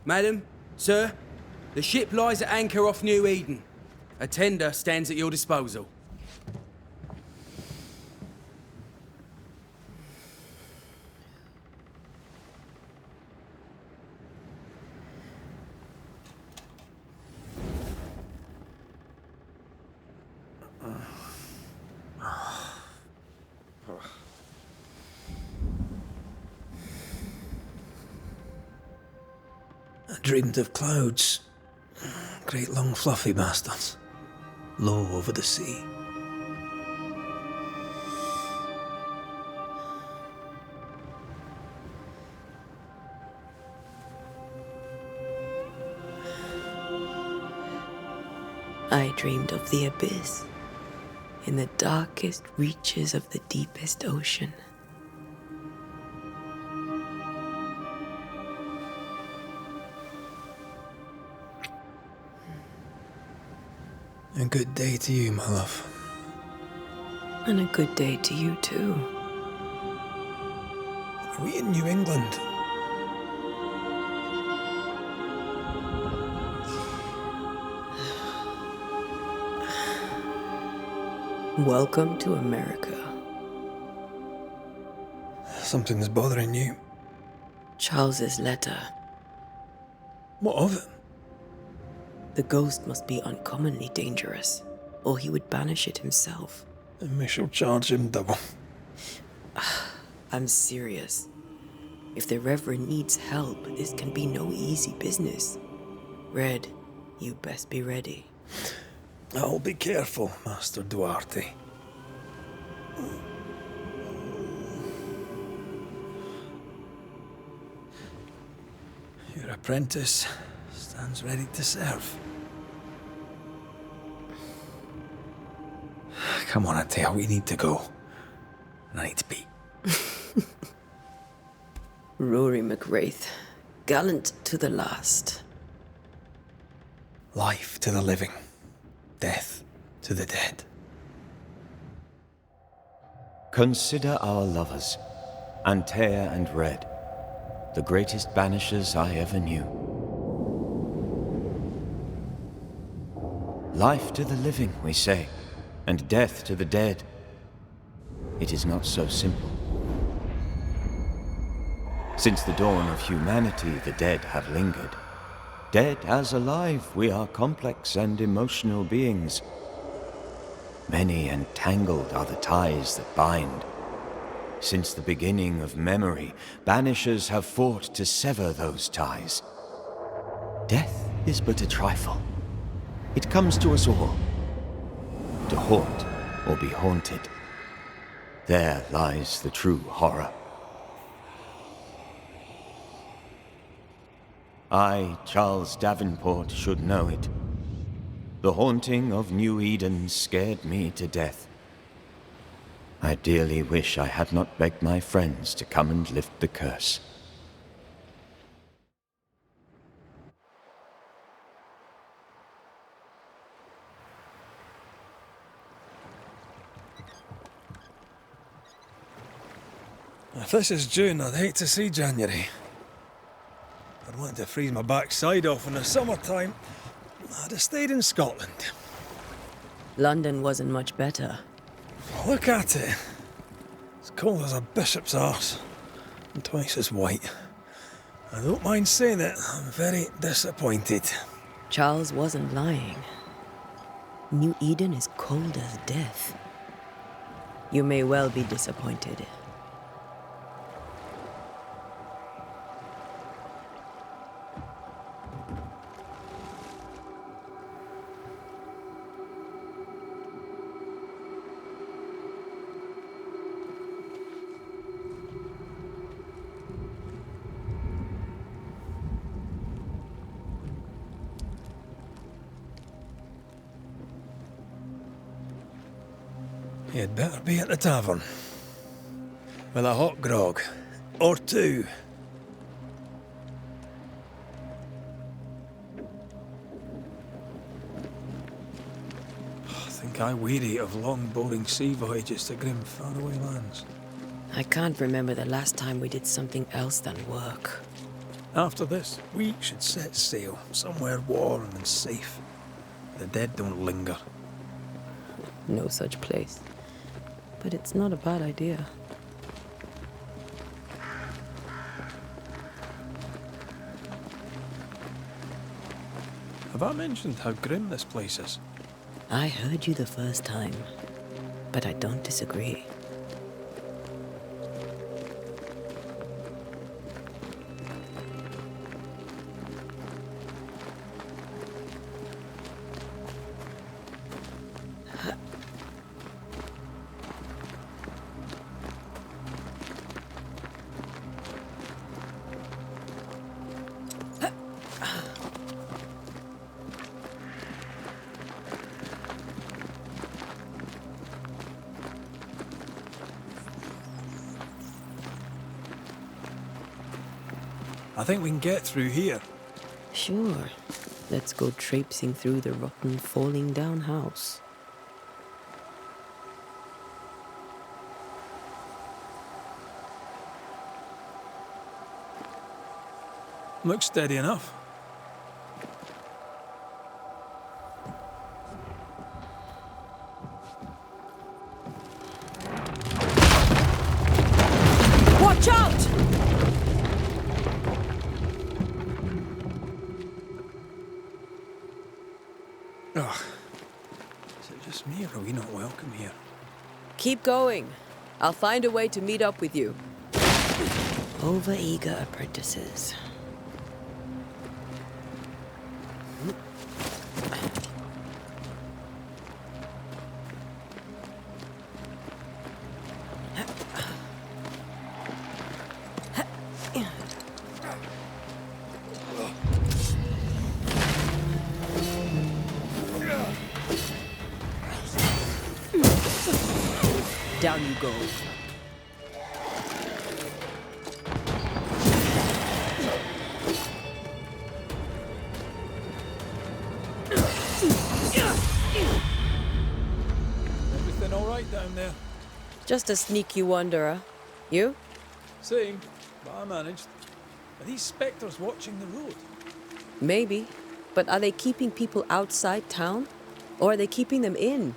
Madam, sir, the ship lies at anchor off New Eden. A tender stands at your disposal. I dreamed of clouds. Great long fluffy bastards. Low over the sea. I dreamed of the abyss, in the darkest reaches of the deepest ocean. A good day to you, my love. And a good day to you, too. Are we in New England? Welcome to America. Something's bothering you. Charles's letter. What of it? The ghost must be uncommonly dangerous, or he would banish it himself. And we shall charge him double. I'm serious. If the Reverend needs help, this can be no easy business. Red, you best be ready. I'll be careful, Master Duarte. Your apprentice stands ready to serve. Come on, Atea, we need to go. And I need to pee. Rory McWraith, gallant to the last. Life to the living, death to the dead. Consider our lovers, Antea and Red, the greatest banishers I ever knew. Life to the living, we say, and death to the dead. It is not so simple. Since the dawn of humanity, the dead have lingered. Dead as alive, we are complex and emotional beings. Many and tangled are the ties that bind. Since the beginning of memory, banishers have fought to sever those ties. Death is but a trifle. It comes to us all. To haunt or be haunted. There lies the true horror. I, Charles Davenport, should know it. The haunting of New Eden scared me to death. I dearly wish I had not begged my friends to come and lift the curse. If this is June, I'd hate to see January. I'd want to freeze my backside off in the summertime. I'd have stayed in Scotland. London wasn't much better. Look at it. It's cold as a bishop's arse. And twice as white. I don't mind saying it, I'm very disappointed. Charles wasn't lying. New Eden is cold as death. You may well be disappointed. You'd better be at the tavern. With a hot grog. Or two. I think I weary of long, boring sea voyages to grim, faraway lands. I can't remember the last time we did something else than work. After this, we should set sail somewhere warm and safe. The dead don't linger. No such place. But it's not a bad idea. Have I mentioned how grim this place is? I heard you the first time, but I don't disagree. I think we can get through here. Sure. Let's go traipsing through the rotten, falling down house. Looks steady enough. Watch out! Ugh. Is it just me, or are we not welcome here? Keep going. I'll find a way to meet up with you. Overeager apprentices. Down you go. Everything all right down there? Just a sneaky wanderer. You? Same, but I managed. Are these spectres watching the road? Maybe. But are they keeping people outside town? Or are they keeping them in?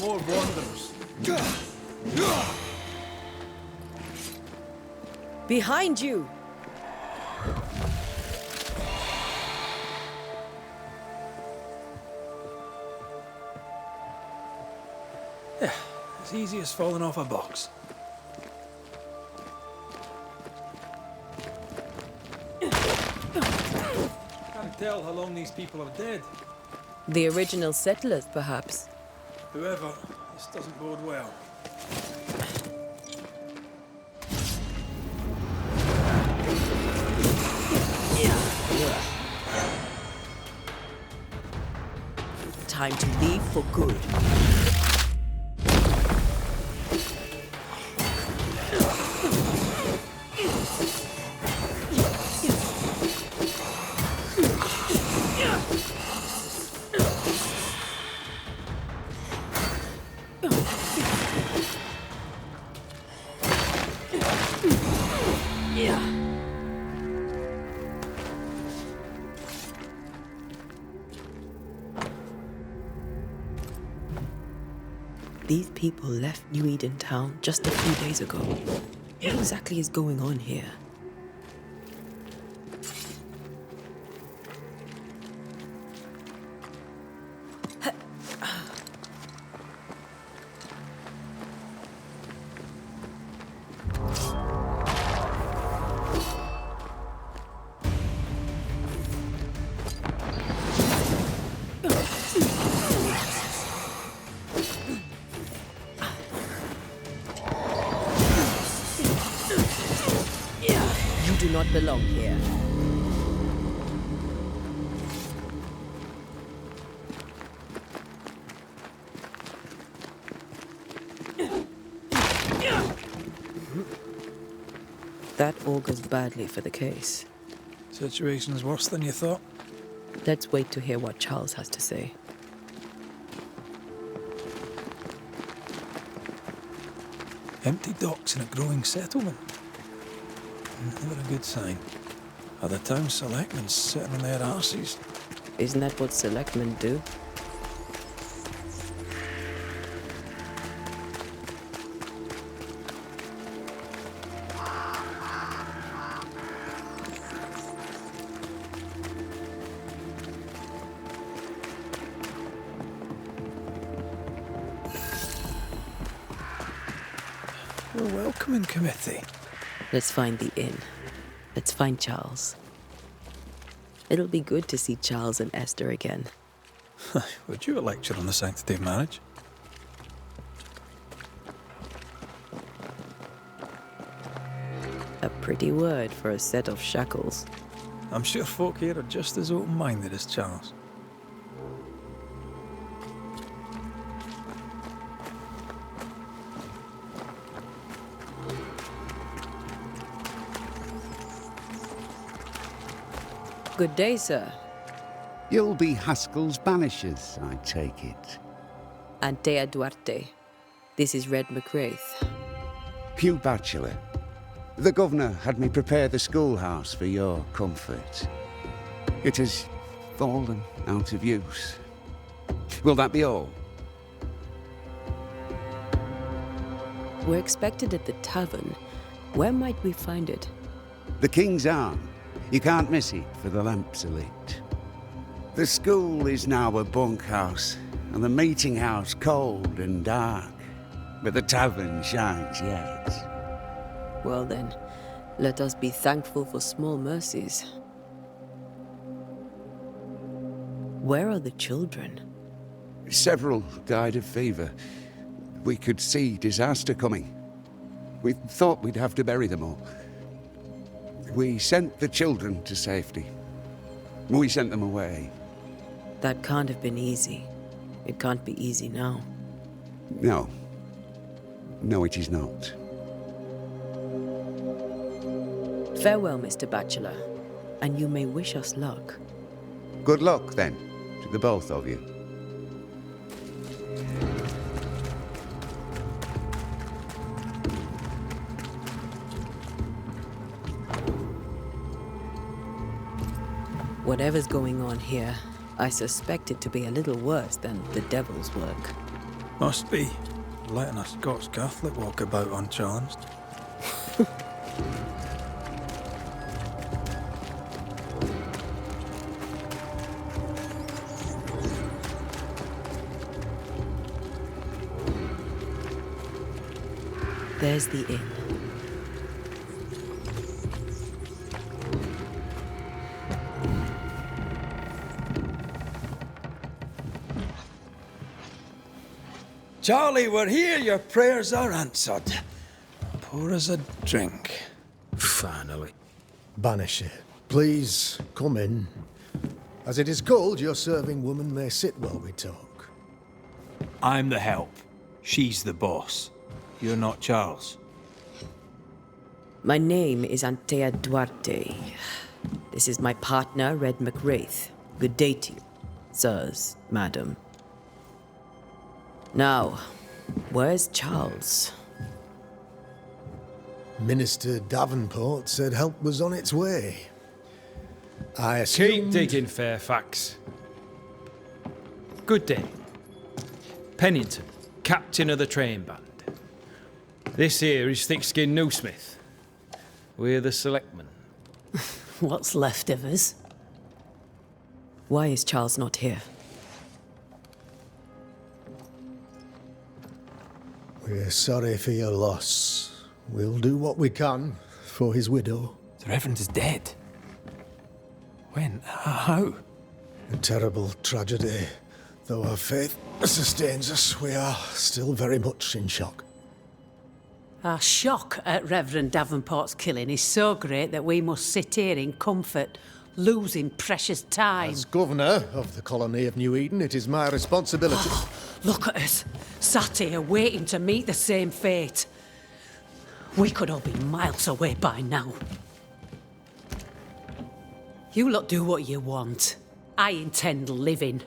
More wanderers. Behind you! Yeah, as easy as falling off a box. Can't tell how long these people are dead. The original settlers, perhaps. Whoever, this doesn't bode well. Time to leave for good. These people left New Eden Town just a few days ago. What exactly is going on here? do not belong here. That augurs badly for the case. Situation's worse than you thought. Let's wait to hear what Charles has to say. Empty docks in a growing settlement. Never a good sign. Are the town selectmen sitting on their arses? Isn't that what selectmen do? A welcoming committee. Let's find the inn. Let's find Charles. It'll be good to see Charles and Esther again. Would you a lecture on the sanctity of marriage? A pretty word for a set of shackles. I'm sure folk here are just as open-minded as Charles. Good day, sir. You'll be Haskell's Banishers, I take it. Antea Duarte. This is Red McWraith. Hugh Bachelor. The governor had me prepare the schoolhouse for your comfort. It has fallen out of use. Will that be all? We're expected at the tavern. Where might we find it? The King's Arm. You can't miss it, for the lamps are lit. The school is now a bunkhouse, and the meeting house cold and dark. But the tavern shines yet. Well then, let us be thankful for small mercies. Where are the children? Several died of fever. We could see disaster coming. We thought we'd have to bury them all. We sent the children to safety. We sent them away. That can't have been easy. It can't be easy now. No. No, it is not. Farewell, Mr. Bachelor, and you may wish us luck. Good luck, then, to the both of you. Whatever's going on here, I suspect it to be a little worse than the devil's work. Must be. Letting a Scots Catholic walk about unchallenged. There's the inn. Charlie, we're here. Your prayers are answered. Pour us a drink. Finally. Banisher, please come in. As it is called, your serving woman may sit while we talk. I'm the help. She's the boss. You're not Charles. My name is Antea Duarte. This is my partner, Red McWraith. Good day to you, sirs, madam. Now, where's Charles? Minister Davenport said help was on its way. I Keep assumed... digging, Fairfax. Good day. Pennington, captain of the train band. This here is Thick-Skinned Newsmith. We're the selectmen. What's left of us? Why is Charles not here? We're sorry for your loss. We'll do what we can for his widow. The Reverend is dead. When? How? A terrible tragedy. Though our faith sustains us, we are still very much in shock. Our shock at Reverend Davenport's killing is so great that we must sit here in comfort, losing precious time. As governor of the colony of New Eden, it is my responsibility. Look at us, sat here waiting to meet the same fate. We could all be miles away by now. You lot do what you want. I intend living.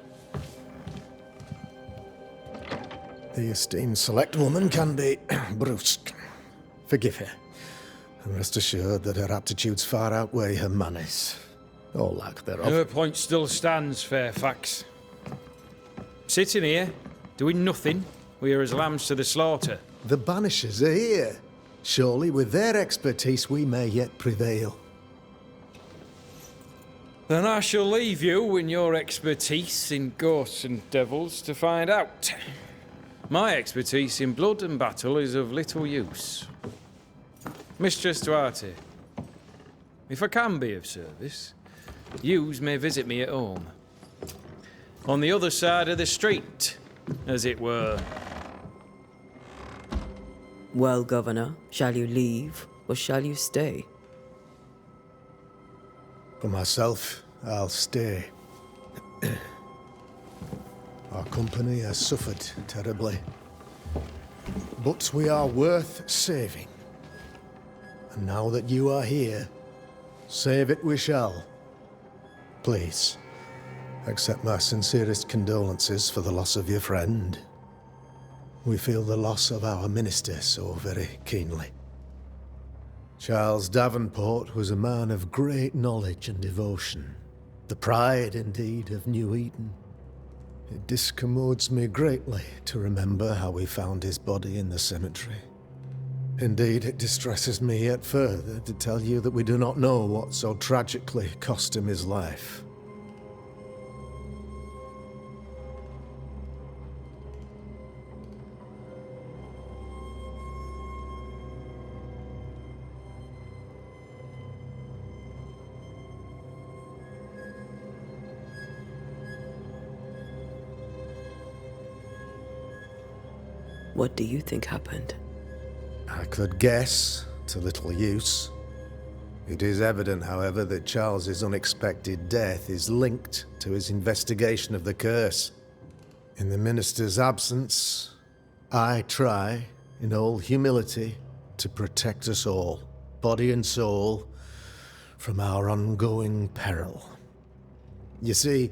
The esteemed select woman can be brusque. Forgive her. And rest assured that her aptitudes far outweigh her manners. Or lack thereof. Her point still stands, Fairfax. Sitting here, doing nothing, we are as lambs to the slaughter. The Banishers are here. Surely with their expertise we may yet prevail. Then I shall leave you and your expertise in ghosts and devils to find out. My expertise in blood and battle is of little use. Mistress Duarte, if I can be of service, yous may visit me at home. On the other side of the street, as it were. Well, Governor, shall you leave or shall you stay? For myself, I'll stay. Our company has suffered terribly. But we are worth saving. And now that you are here, save it we shall. Please, accept my sincerest condolences for the loss of your friend. We feel the loss of our minister so very keenly. Charles Davenport was a man of great knowledge and devotion. The pride, indeed, of New Eden. It discommodes me greatly to remember how we found his body in the cemetery. Indeed, it distresses me yet further to tell you that we do not know what so tragically cost him his life. What do you think happened? I could guess, to little use. It is evident, however, that Charles's unexpected death is linked to his investigation of the curse. In the minister's absence, I try, in all humility, to protect us all, body and soul, from our ongoing peril. You see,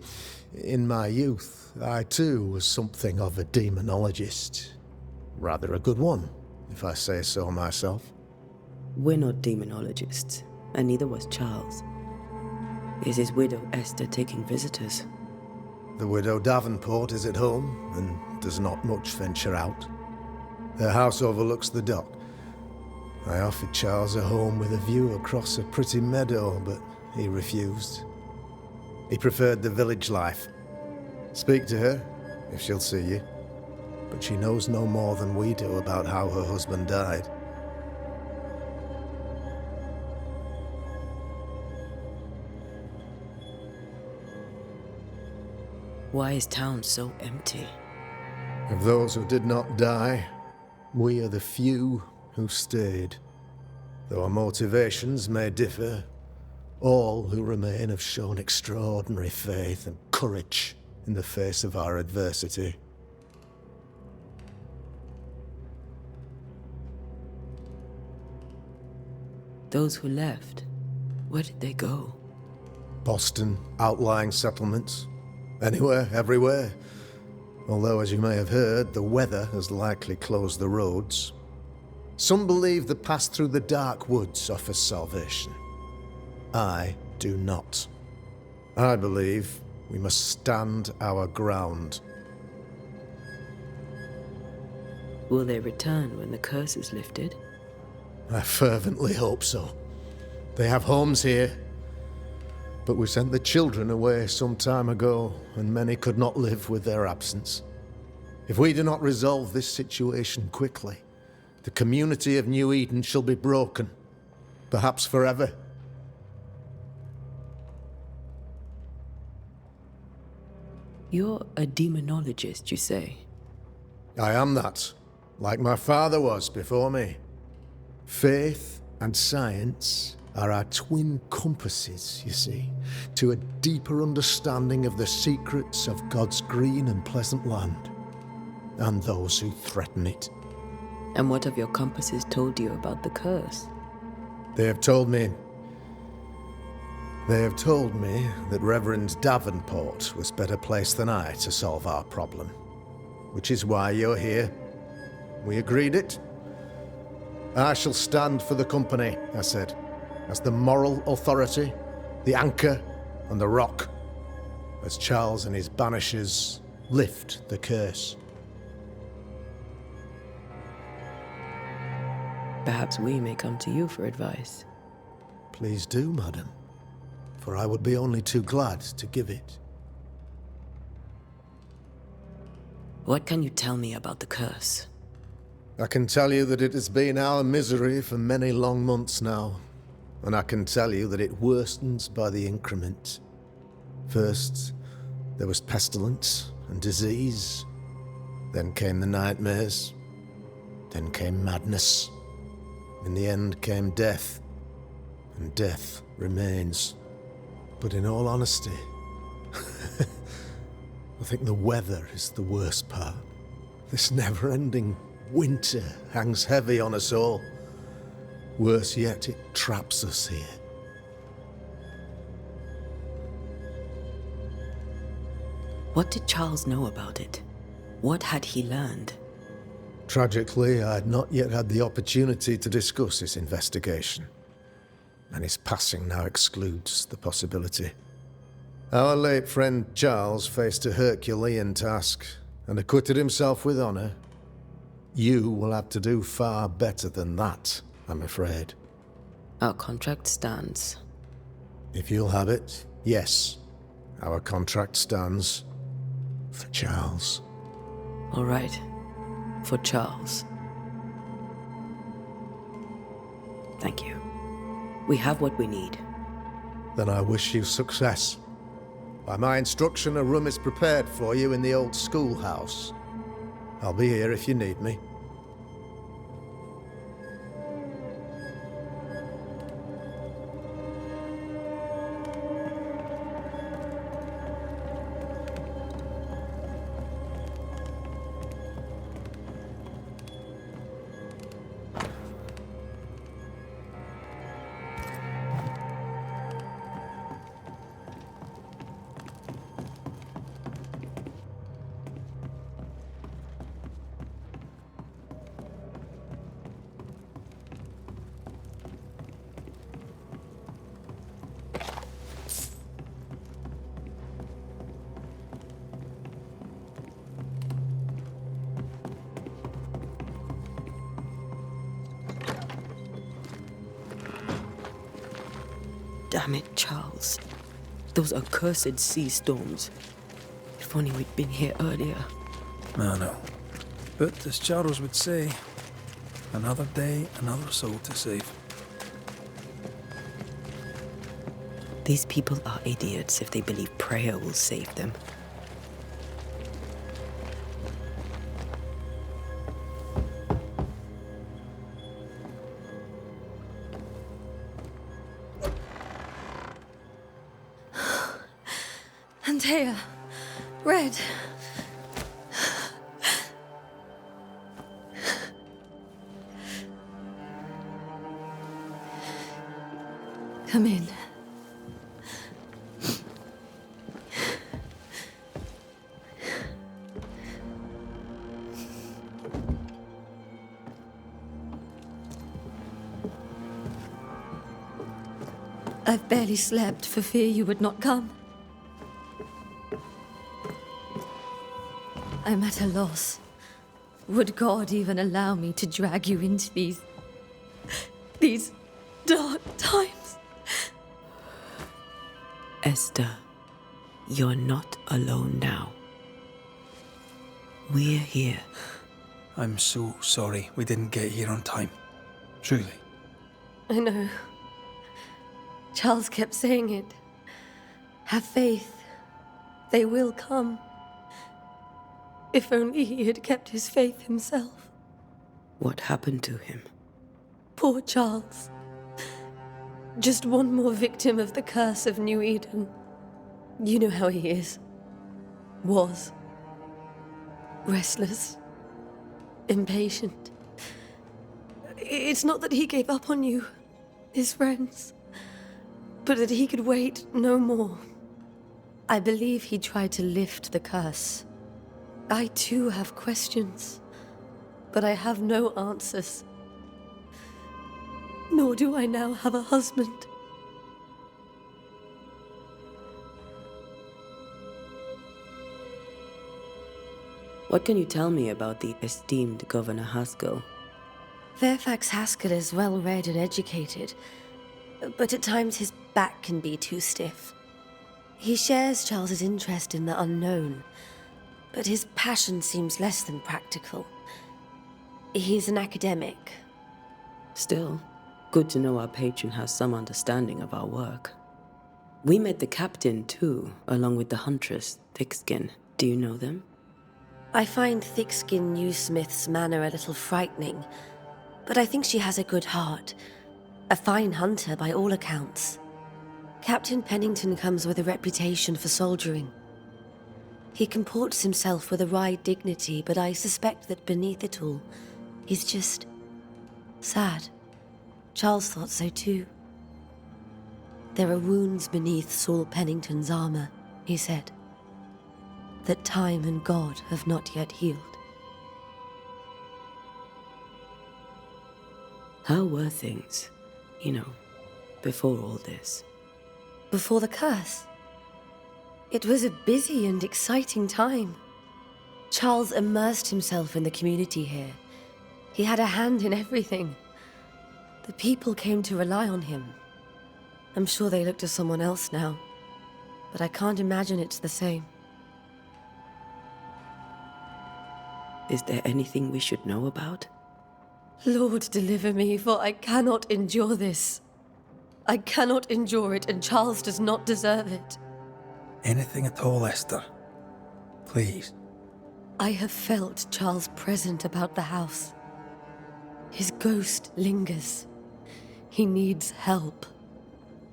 in my youth, I too was something of a demonologist. Rather a good one, if I say so myself. We're not demonologists, and neither was Charles. Is his widow Esther taking visitors? The widow Davenport is at home, and does not much venture out. Their house overlooks the dock. I offered Charles a home with a view across a pretty meadow, but he refused. He preferred the village life. Speak to her, if she'll see you. But she knows no more than we do about how her husband died. Why is town so empty? Of those who did not die, we are the few who stayed. Though our motivations may differ, all who remain have shown extraordinary faith and courage in the face of our adversity. Those who left, where did they go? Boston, outlying settlements. Anywhere, everywhere. Although, as you may have heard, the weather has likely closed the roads. Some believe the path through the dark woods offers salvation. I do not. I believe we must stand our ground. Will they return when the curse is lifted? I fervently hope so. They have homes here. But we sent the children away some time ago, and many could not live with their absence. If we do not resolve this situation quickly, the community of New Eden shall be broken, perhaps forever. You're a demonologist, you say? I am that, like my father was before me. Faith and science are our twin compasses, you see, to a deeper understanding of the secrets of God's green and pleasant land, and those who threaten it. And what have your compasses told you about the curse? They have told me that Reverend Davenport was better placed than I to solve our problem, which is why you're here. We agreed it. I shall stand for the company, I said, as the moral authority, the anchor, and the rock, as Charles and his Banishers lift the curse. Perhaps we may come to you for advice. Please do, madam, for I would be only too glad to give it. What can you tell me about the curse? I can tell you that it has been our misery for many long months now, and I can tell you that it worstens by the increment. First, there was pestilence and disease. Then came the nightmares. Then came madness. In the end came death, and death remains. But in all honesty, I think the weather is the worst part. This never-ending winter hangs heavy on us all. Worse yet, it traps us here. What did Charles know about it? What had he learned? Tragically, I had not yet had the opportunity to discuss his investigation, and his passing now excludes the possibility. Our late friend Charles faced a Herculean task and acquitted himself with honor. You will have to do far better than that, I'm afraid. Our contract stands. If you'll have it, yes, our contract stands for Charles. All right. For Charles. Thank you. We have what we need. Then I wish you success. By my instruction, a room is prepared for you in the old schoolhouse. I'll be here if you need me. Damn it, Charles. Those accursed sea storms. If only we'd been here earlier. I know. But as Charles would say, another day, another soul to save. These people are idiots if they believe prayer will save them. Antea, Red. Come in. I've barely slept for fear you would not come. I'm at a loss. Would God even allow me to drag you into these dark times? Esther, you're not alone now. We're here. I'm so sorry we didn't get here on time. Truly. I know. Charles kept saying it. Have faith. They will come. If only he had kept his faith himself. What happened to him? Poor Charles. Just one more victim of the curse of New Eden. You know how he is. Was. Restless. Impatient. It's not that he gave up on you, his friends, but that he could wait no more. I believe he tried to lift the curse. I too have questions, but I have no answers. Nor do I now have a husband. What can you tell me about the esteemed Governor Haskell? Fairfax Haskell is well read and educated, but at times his back can be too stiff. He shares Charles's interest in the unknown, but his passion seems less than practical. He's an academic. Still, good to know our patron has some understanding of our work. We met the captain, too, along with the huntress, Thickskin. Do you know them? I find Thickskin Newsmith's manner a little frightening, but I think she has a good heart. A fine hunter by all accounts. Captain Pennington comes with a reputation for soldiering. He comports himself with a wry dignity, but I suspect that beneath it all, he's just sad. Charles thought so too. There are wounds beneath Saul Pennington's armor, he said, that time and God have not yet healed. How were things, before all this? Before the curse? It was a busy and exciting time. Charles immersed himself in the community here. He had a hand in everything. The people came to rely on him. I'm sure they look to someone else now, but I can't imagine it's the same. Is there anything we should know about? Lord, deliver me, for I cannot endure this. I cannot endure it, and Charles does not deserve it. Anything at all, Esther. Please. I have felt Charles present about the house. His ghost lingers. He needs help.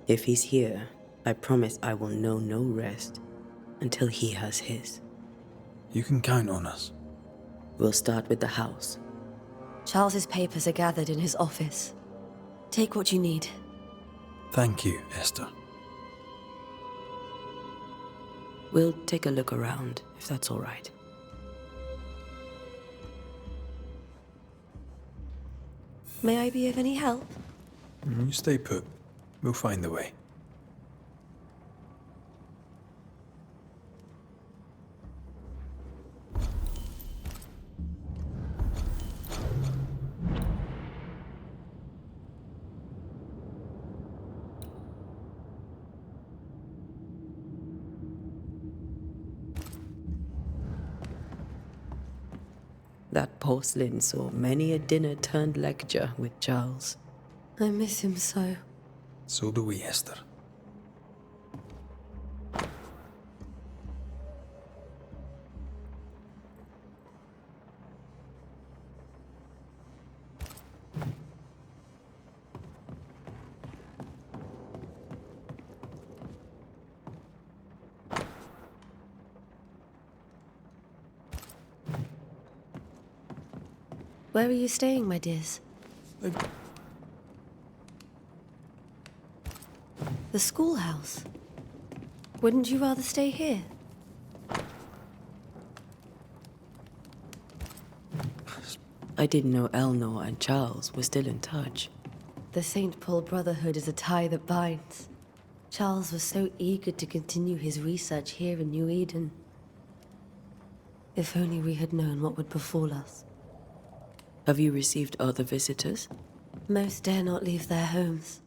If he's here, I promise I will know no rest until he has his. You can count on us. We'll start with the house. Charles's papers are gathered in his office. Take what you need. Thank you, Esther. We'll take a look around, if that's all right. May I be of any help? You stay put. We'll find the way. That porcelain saw many a dinner turned lecture with Charles. I miss him so. So do we, Esther. Where are you staying, my dears? The schoolhouse. Wouldn't you rather stay here? I didn't know Eleanor and Charles were still in touch. The St. Paul Brotherhood is a tie that binds. Charles was so eager to continue his research here in New Eden. If only we had known what would befall us. Have you received other visitors? Most dare not leave their homes.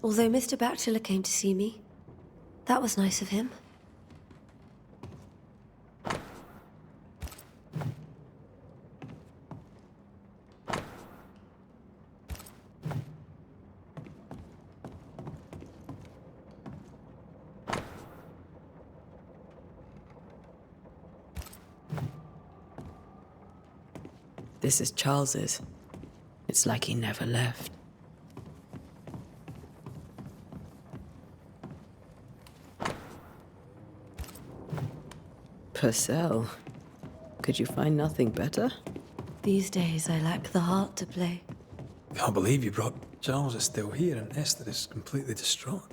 Although Mr. Bachelor came to see me. That was nice of him. This is Charles's. It's like he never left. Purcell, could you find nothing better? These days, I lack the heart to play. Can't believe you brought... Charles is still here and Esther is completely distraught.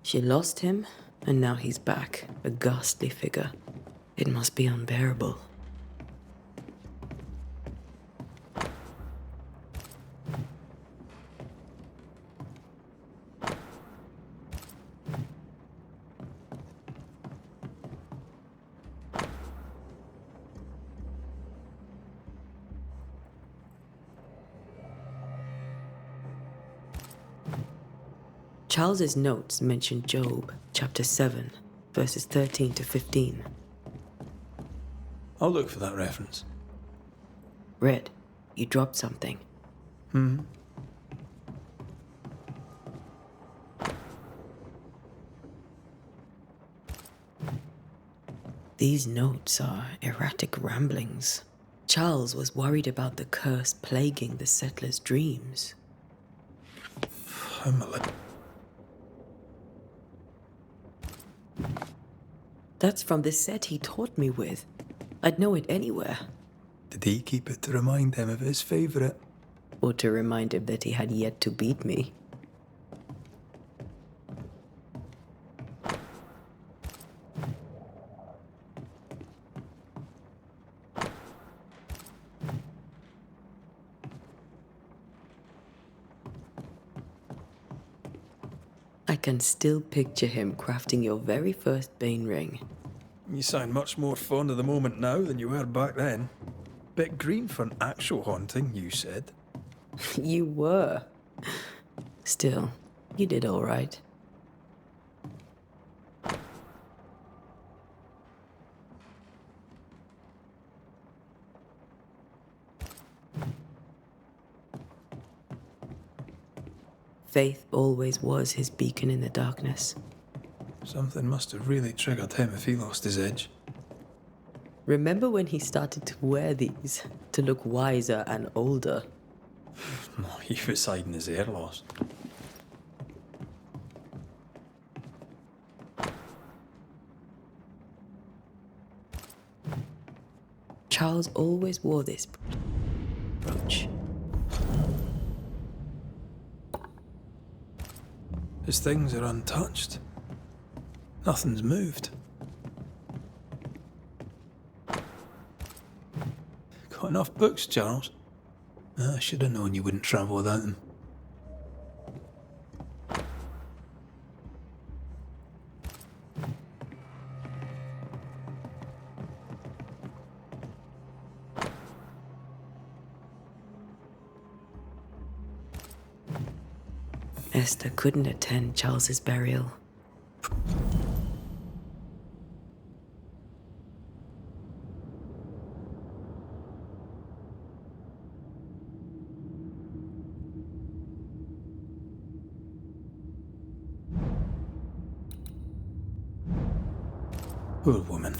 She lost him, and now he's back, a ghastly figure. It must be unbearable. Charles's notes mention Job, chapter 7, verses 13 to 15. I'll look for that reference. Red, you dropped something. These notes are erratic ramblings. Charles was worried about the curse plaguing the settlers' dreams. That's from the set he taught me with. I'd know it anywhere. Did he keep it to remind him of his favourite? Or to remind him that he had yet to beat me. I can still picture him crafting your very first Bane ring. You sound much more fond of the moment now than you were back then. Bit green for an actual haunting, you said. You were. Still, you did all right. Faith always was his beacon in the darkness. Something must have really triggered him if he lost his edge. Remember when he started to wear these to look wiser and older? No, he was hiding his hair loss. Charles always wore this brooch. His things are untouched. Nothing's moved. Got enough books, Charles? I should have known you wouldn't travel without them. Esther couldn't attend Charles's burial. Poor woman.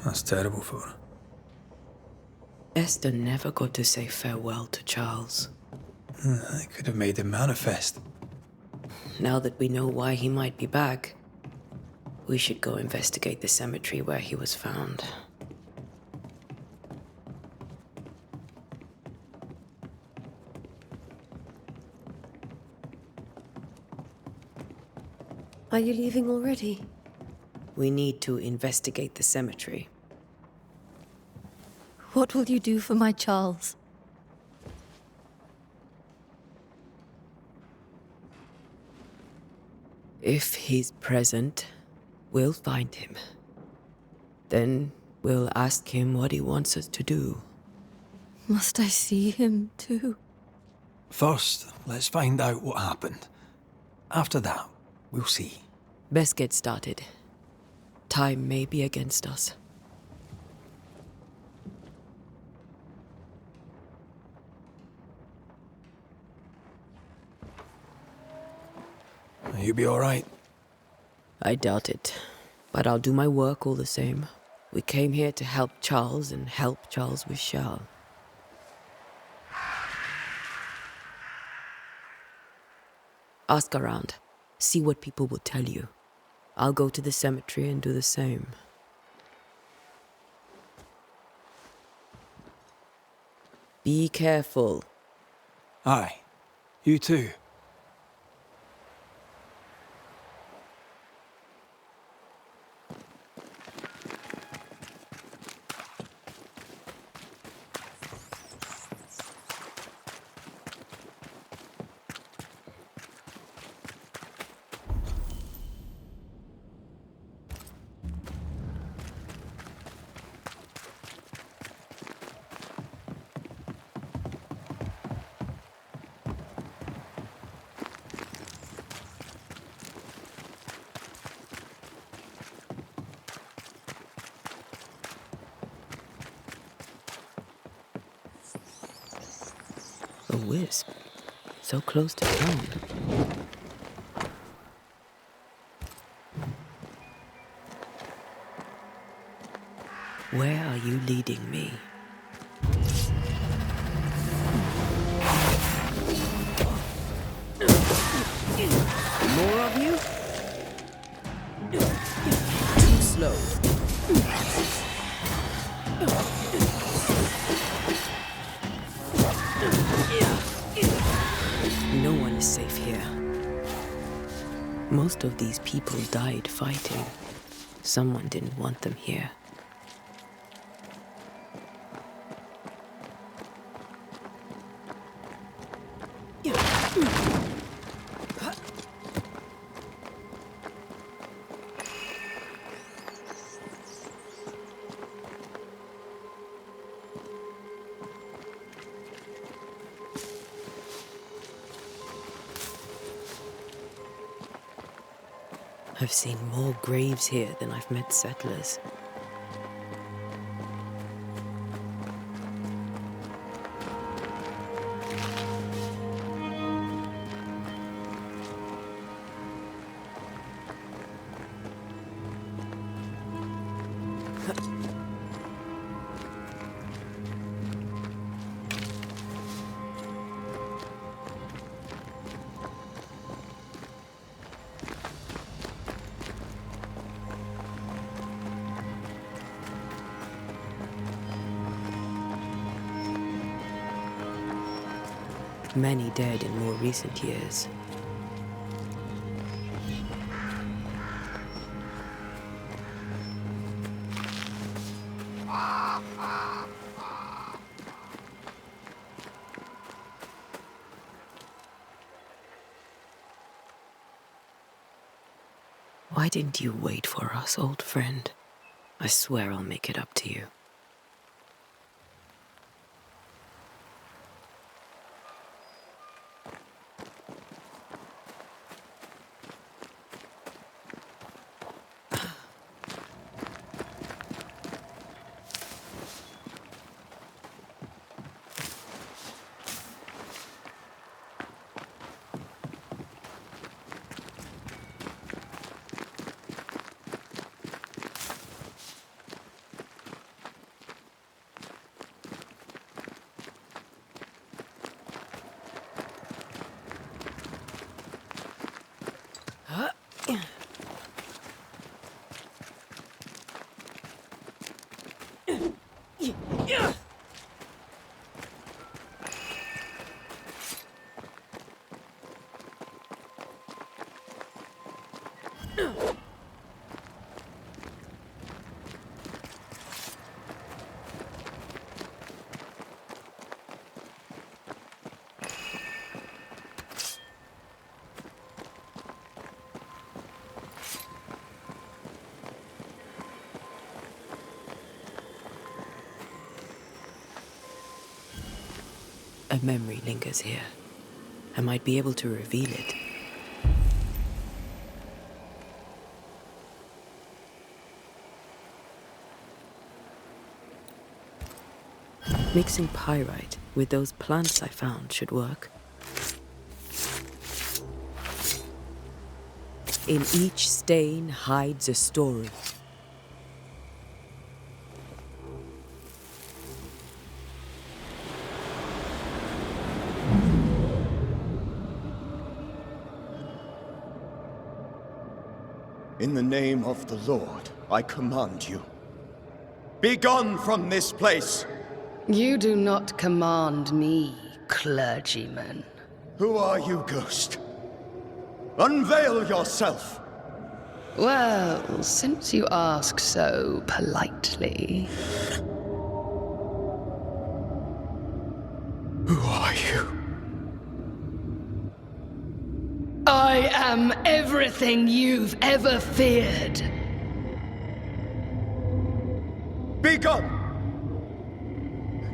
That's terrible for her. Esther never got to say farewell to Charles. I could have made him manifest. Now that we know why he might be back, we should go investigate the cemetery where he was found. Are you leaving already? We need to investigate the cemetery. What will you do for my Charles? If he's present, we'll find him. Then we'll ask him what he wants us to do. Must I see him too? First, let's find out what happened. After that, we'll see. Best get started. Time may be against us. You'll be all right. I doubt it, but I'll do my work all the same. We came here to help Charles and help Charles with Charles. Ask around. See what people will tell you. I'll go to the cemetery and do the same. Be careful. Aye. You too. A wisp. So close to town. Where are you leading me? More of you? Too slow. No one is safe here. Most of these people died fighting. Someone didn't want them here. I've seen more graves here than I've met settlers. Many dead in more recent years. Why didn't you wait for us, old friend? I swear I'll make it up to you. A memory lingers here. I might be able to reveal it. Mixing pyrite with those plants I found should work. In each stain hides a story. In the name of the Lord, I command you. Be gone from this place! You do not command me, clergyman. Who are you, ghost? Unveil yourself! Well, since you ask so politely... Who are you? I am everything you've ever feared. Be gone!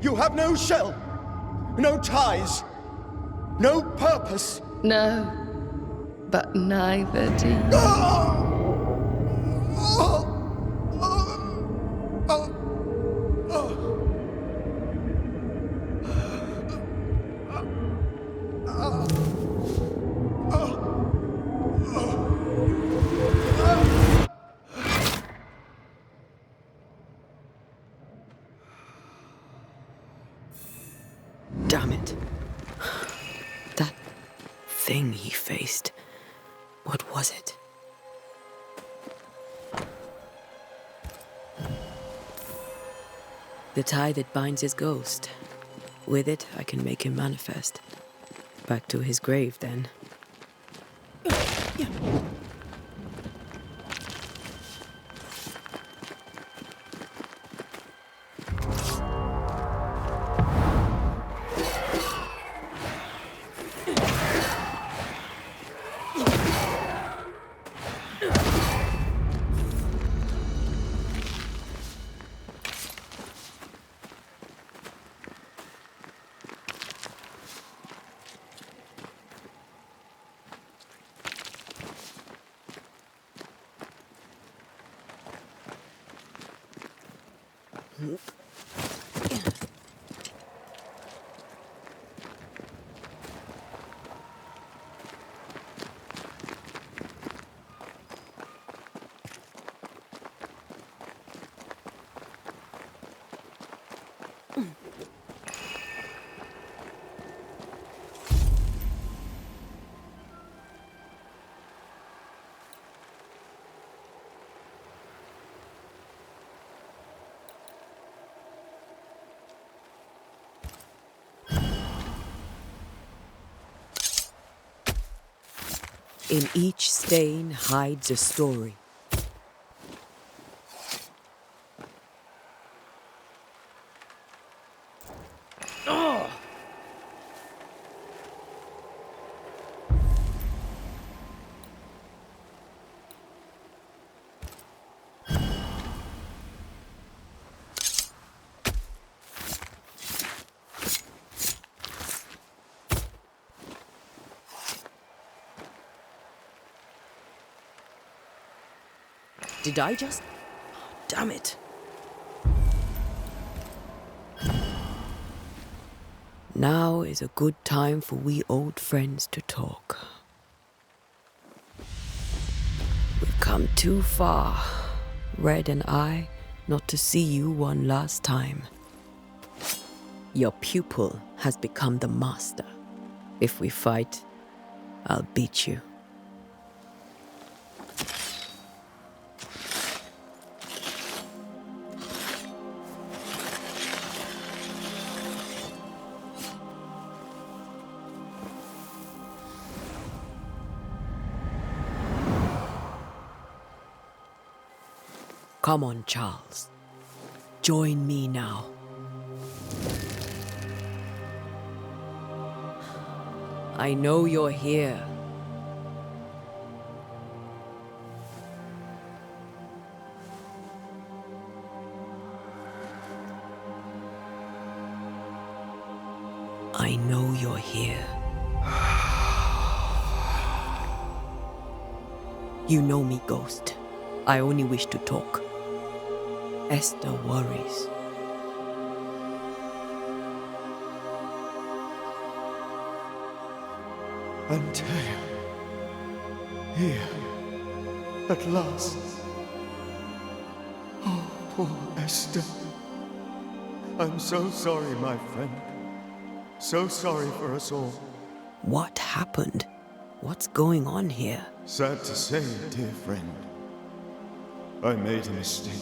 You have no shell, no ties, no purpose. No, but neither do you. Damn it. That thing he faced. What was it? The tie that binds his ghost. With it, I can make him manifest. Back to his grave, then. In each stain hides a story. Did I just... Damn it. Now is a good time for we old friends to talk. We've come too far, Red and I, not to see you one last time. Your pupil has become the master. If we fight, I'll beat you. Come on, Charles. Join me now. I know you're here. I know you're here. You know me, Ghost. I only wish to talk. Esther worries. Antea. Here. At last. Oh, poor Esther. I'm so sorry, my friend. So sorry for us all. What happened? What's going on here? Sad to say, dear friend, I made a mistake,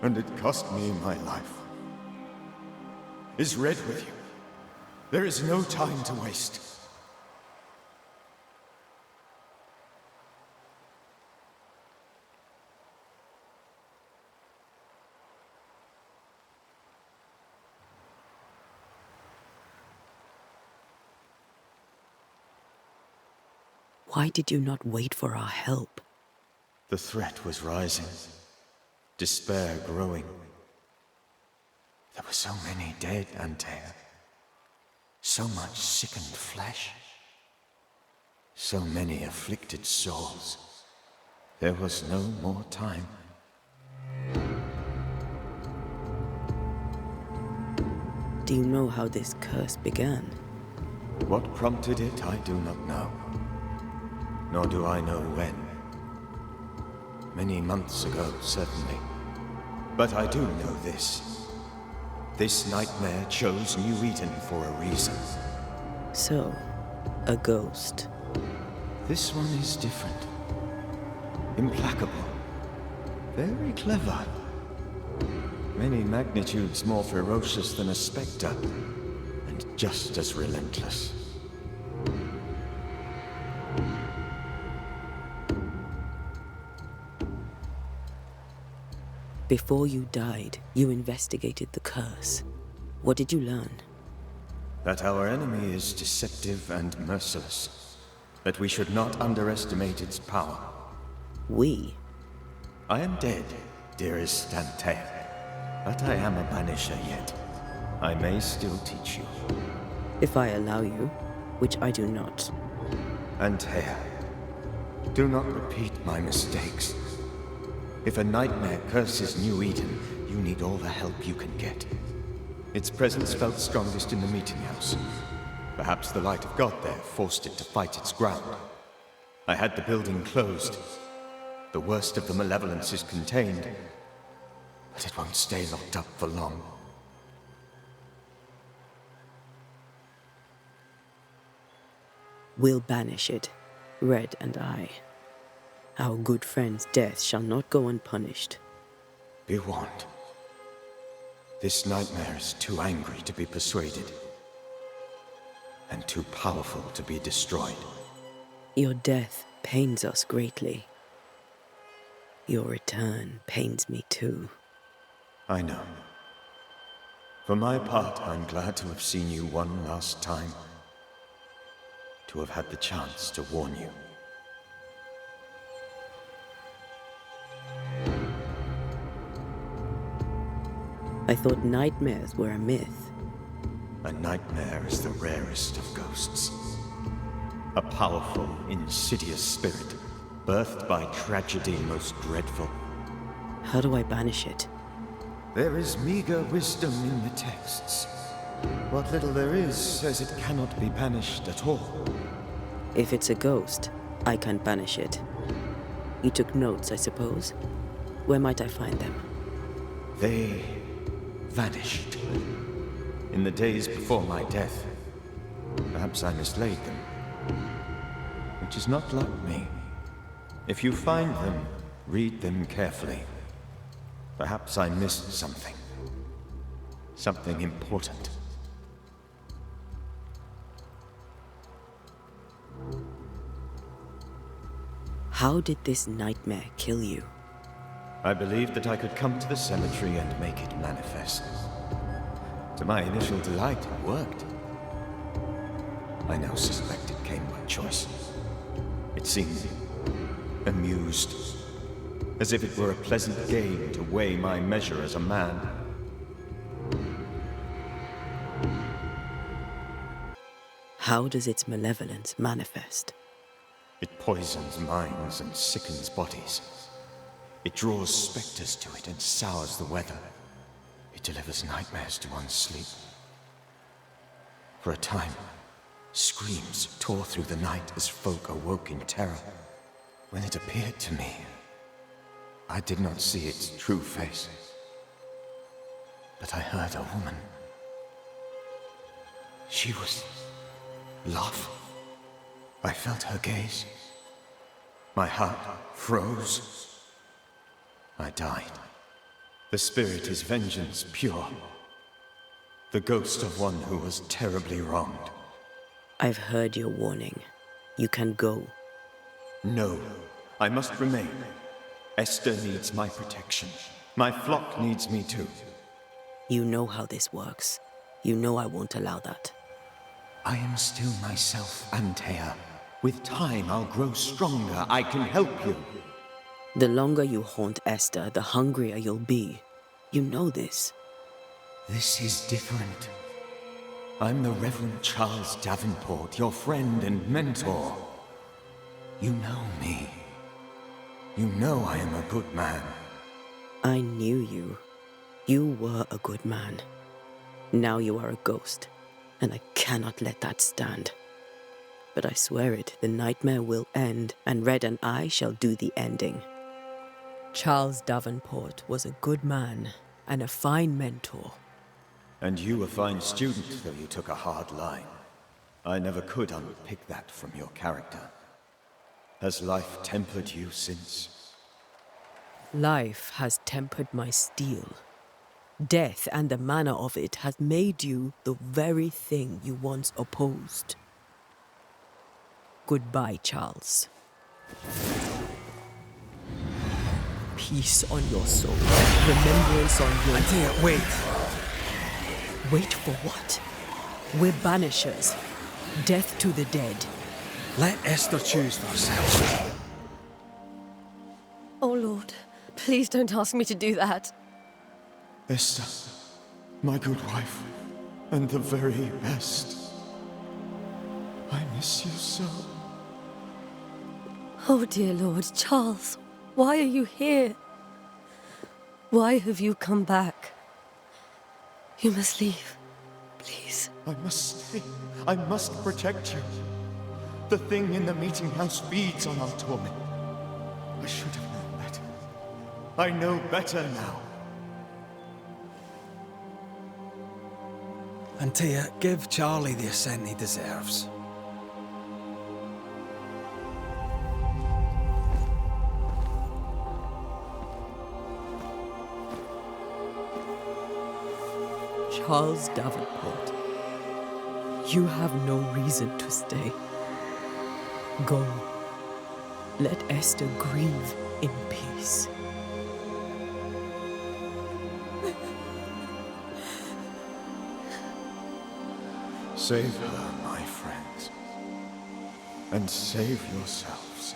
and it cost me my life. Is Red with you? There is no time to waste. Why did you not wait for our help? The threat was rising, despair growing. There were so many dead, Antea. So much sickened flesh. So many afflicted souls. There was no more time. Do you know how this curse began? What prompted it, I do not know. Nor do I know when. Many months ago, certainly. But I do know this. This nightmare chose New Eden for a reason. So, a ghost. This one is different. Implacable. Very clever. Many magnitudes more ferocious than a spectre, and just as relentless. Before you died, you investigated the curse. What did you learn? That our enemy is deceptive and merciless. That we should not underestimate its power. We? I am dead, dearest Antea. But I am a Banisher yet. I may still teach you. If I allow you, which I do not. Antea, do not repeat my mistakes. If a nightmare curses New Eden, you need all the help you can get. Its presence felt strongest in the meeting house. Perhaps the light of God there forced it to fight its ground. I had the building closed. The worst of the malevolence is contained, but it won't stay locked up for long. We'll banish it, Red and I. Our good friend's death shall not go unpunished. Be warned. This nightmare is too angry to be persuaded, and too powerful to be destroyed. Your death pains us greatly. Your return pains me too. I know. For my part, I'm glad to have seen you one last time. To have had the chance to warn you. I thought nightmares were a myth. A nightmare is the rarest of ghosts. A powerful, insidious spirit, birthed by tragedy most dreadful. How do I banish it? There is meager wisdom in the texts. What little there is says it cannot be banished at all. If it's a ghost, I can't banish it. You took notes, I suppose? Where might I find them? They vanished. In the days before my death. Perhaps I mislaid them. Which is not like me. If you find them, read them carefully. Perhaps I missed something. Something important. How did this nightmare kill you? I believed that I could come to the cemetery and make it manifest. To my initial delight, it worked. I now suspect it came by choice. It seemed amused, as if it were a pleasant game to weigh my measure as a man. How does its malevolence manifest? It poisons minds and sickens bodies. It draws specters to it and sours the weather. It delivers nightmares to one's sleep. For a time, screams tore through the night as folk awoke in terror. When it appeared to me, I did not see its true face. But I heard a woman. She was love. I felt her gaze. My heart froze. I died. The spirit is vengeance pure. The ghost of one who was terribly wronged. I've heard your warning. You can go. No, I must remain. Esther needs my protection. My flock needs me too. You know how this works. You know I won't allow that. I am still myself, Antea. With time, I'll grow stronger. I can help you. The longer you haunt Esther, the hungrier you'll be. You know this. This is different. I'm the Reverend Charles Davenport, your friend and mentor. You know me. You know I am a good man. I knew you. You were a good man. Now you are a ghost, and I cannot let that stand. But I swear it, the nightmare will end, and Red and I shall do the ending. Charles Davenport was a good man and a fine mentor. And you a fine student, though you took a hard line. I never could unpick that from your character. Has life tempered you since? Life has tempered my steel. Death and the manner of it has made you the very thing you once opposed. Goodbye, Charles. Peace on your soul. Remembrance on your... Antea, wait. Wait for what? We're banishers. Death to the dead. Let Esther choose for herself. Oh, Lord, please don't ask me to do that. Esther, my good wife, and the very best. I miss you so. Oh, dear Lord, Charles, why are you here? Why have you come back? You must leave, please. I must stay. I must protect you. The thing in the meeting house feeds on our torment. I should have known better. I know better now. Antea, give Charlie the ascent he deserves. Charles Davenport, you have no reason to stay. Go. Let Esther grieve in peace. Save her, my friends. And save yourselves.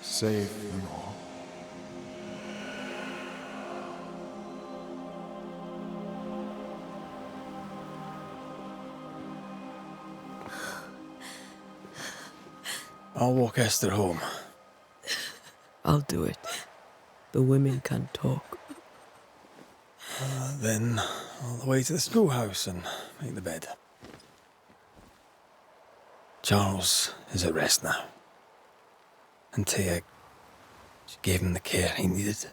Save them all. I'll walk Esther home. I'll do it. The women can talk. Then all the way to the schoolhouse and make the bed. Charles is at rest now. Antea, she gave him the care he needed.